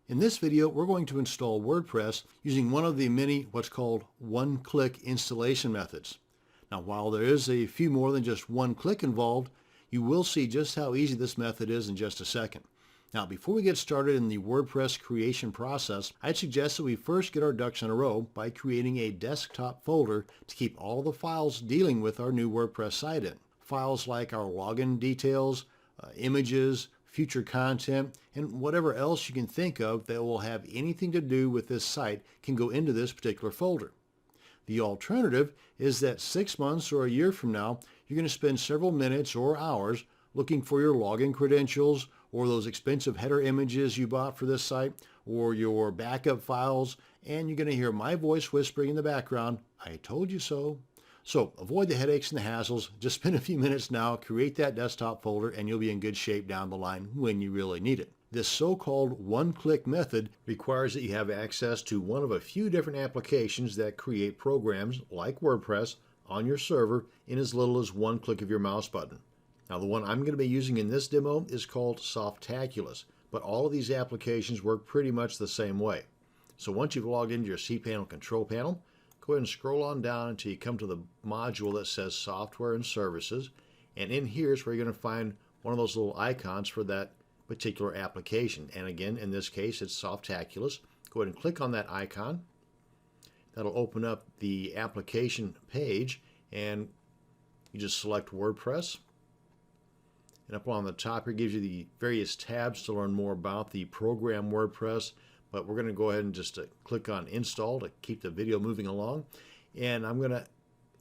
In this video, we're going to install WordPress using one of the many what's called one-click installation methods. Now, while there is a few more than just one click involved, you will see just how easy this method is in just a second. Now, before we get started in the WordPress creation process, I'd suggest that we first get our ducks in a row by creating a desktop folder to keep all the files dealing with our new WordPress site in. Files like our login details, images, future content, and whatever else you can think of that will have anything to do with this site can go into this particular folder. The alternative is that 6 months or a year from now, you're going to spend several minutes or hours looking for your login credentials or those expensive header images you bought for this site or your backup files, and you're going to hear my voice whispering in the background, "I told you so." So avoid the headaches and the hassles. Just spend a few minutes now, create that desktop folder, and you'll be in good shape down the line when you really need it. This so-called one-click method requires that you have access to one of a few different applications that create programs like WordPress on your server in as little as one click of your mouse button. Now, the one I'm going to be using in this demo is called aculous, but all of these applications work pretty much the same way. So once you've logged into your cPanel control panel, go ahead and scroll on down until you come to the module that says Software and Services, and in here is where you're going to find one of those little icons for that particular application. And again, in this case, it's aculous. Go ahead and click on that icon. That'll open up the application page, and you just select WordPress. And up on the top here gives you the various tabs to learn more about the program WordPress. But we're going to go ahead and just click on install to keep the video moving along. And I'm going to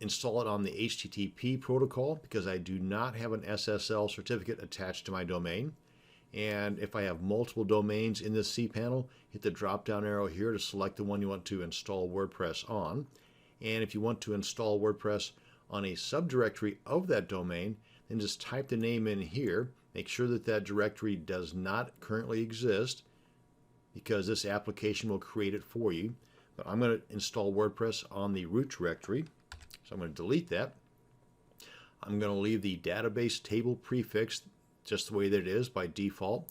install it on the HTTP protocol because I do not have an SSL certificate attached to my domain. And if I have multiple domains in this cPanel, hit the drop down arrow here to select the one you want to install WordPress on. And if you want to install WordPress on a subdirectory of that domain, then just type the name in here. Make sure that that directory does not currently exist, because this application will create it for you. But I'm going to install WordPress on the root directory, so I'm going to delete that. I'm going to leave the database table prefix just the way that it is by default.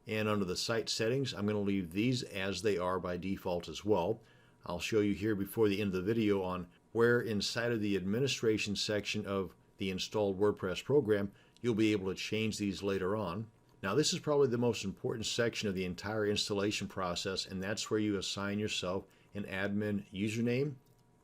And under the site settings, I'm going to leave these as they are by default as well. I'll show you here before the end of the video on where inside of the administration section of the installed WordPress program, you'll be able to change these later on. Now, this is probably the most important section of the entire installation process, and that's where you assign yourself an admin username,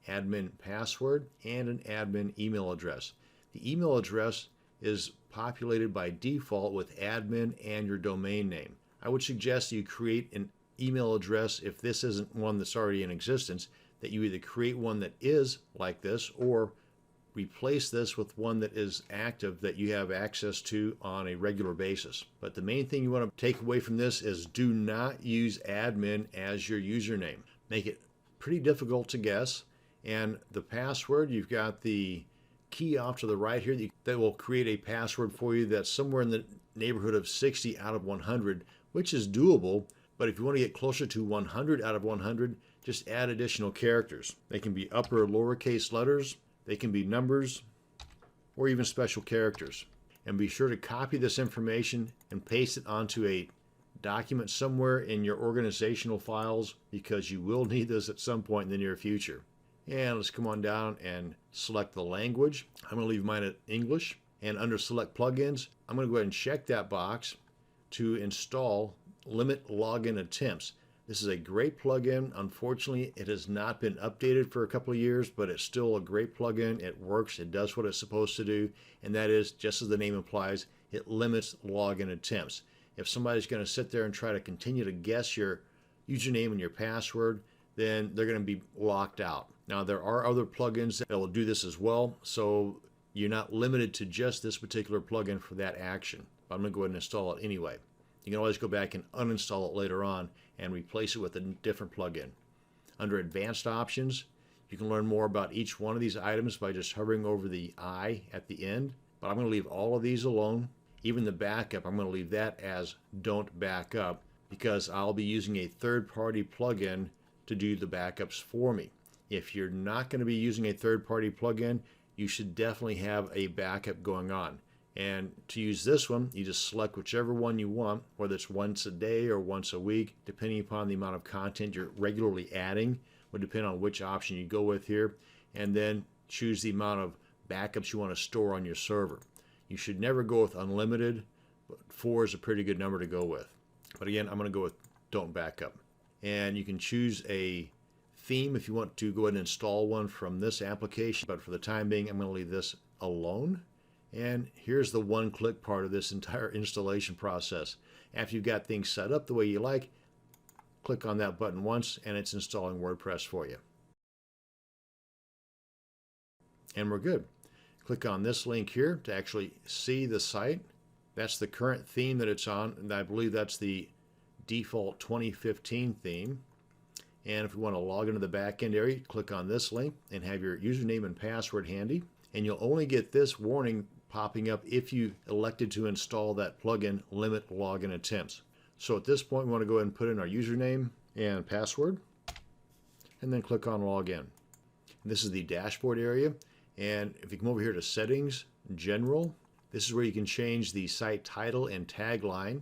admin password, and an admin email address. The email address is populated by default with admin and your domain name. I would suggest you create an email address, if this isn't one that's already in existence, that you either create one that is like this or replace this with one that is active that you have access to on a regular basis. But the main thing you want to take away from this is do not use admin as your username. Make it pretty difficult to guess. And the password, you've got the key off to the right here that will create a password for you that's somewhere in the neighborhood of 60 out of 100, which is doable. But if you want to get closer to 100 out of 100, just add additional characters. They can be upper or lowercase letters. They can be numbers or even special characters. And be sure to copy this information and paste it onto a document somewhere in your organizational files, because you will need this at some point in the near future. And let's come on down and select the language. I'm going to leave mine at English. And under Select Plugins, I'm going to go ahead and check that box to install Limit Login Attempts. This is a great plugin. Unfortunately, it has not been updated for a couple of years, but it's still a great plugin. It works. It does what it's supposed to do, and that is, just as the name implies, it limits login attempts. If somebody's going to sit there and try to continue to guess your username and your password, then they're going to be locked out. Now, there are other plugins that will do this as well, so you're not limited to just this particular plugin for that action. But I'm going to go ahead and install it anyway. You can always go back and uninstall it later on and replace it with a different plugin. Under Advanced Options, you can learn more about each one of these items by just hovering over the I at the end. But I'm going to leave all of these alone. Even the backup, I'm going to leave that as Don't Back Up, because I'll be using a third-party plugin to do the backups for me. If you're not going to be using a third-party plugin, you should definitely have a backup going on. And to use this one, you just select whichever one you want, whether it's once a day or once a week, depending upon the amount of content you're regularly adding, would depend on which option you go with here. And then choose the amount of backups you want to store on your server. You should never go with unlimited, but 4 is a pretty good number to go with. But again, I'm going to go with don't backup. And you can choose a theme if you want to go ahead and install one from this application. But for the time being, I'm going to leave this alone. And here's the one-click part of this entire installation process. After you've got things set up the way you like, click on that button once and it's installing WordPress for you. And we're good. Click on this link here to actually see the site. That's the current theme that it's on, and I believe that's the default 2015 theme. And if you want to log into the backend area, click on this link and have your username and password handy. And you'll only get this warning popping up if you elected to install that plugin limit login attempts. So at this point, we want to go ahead and put in our username and password and then click on login. And this is the dashboard area. And if you come over here to settings, general, this is where you can change the site title and tagline.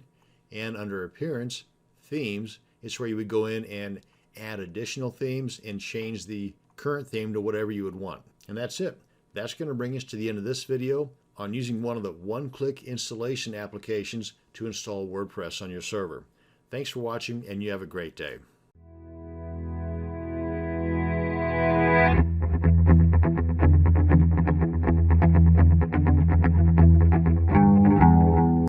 And under appearance, themes, it's where you would go in and add additional themes and change the current theme to whatever you would want. And that's it. That's going to bring us to the end of this video on using one of the one-click installation applications to install WordPress on your server. Thanks for watching, and you have a great day.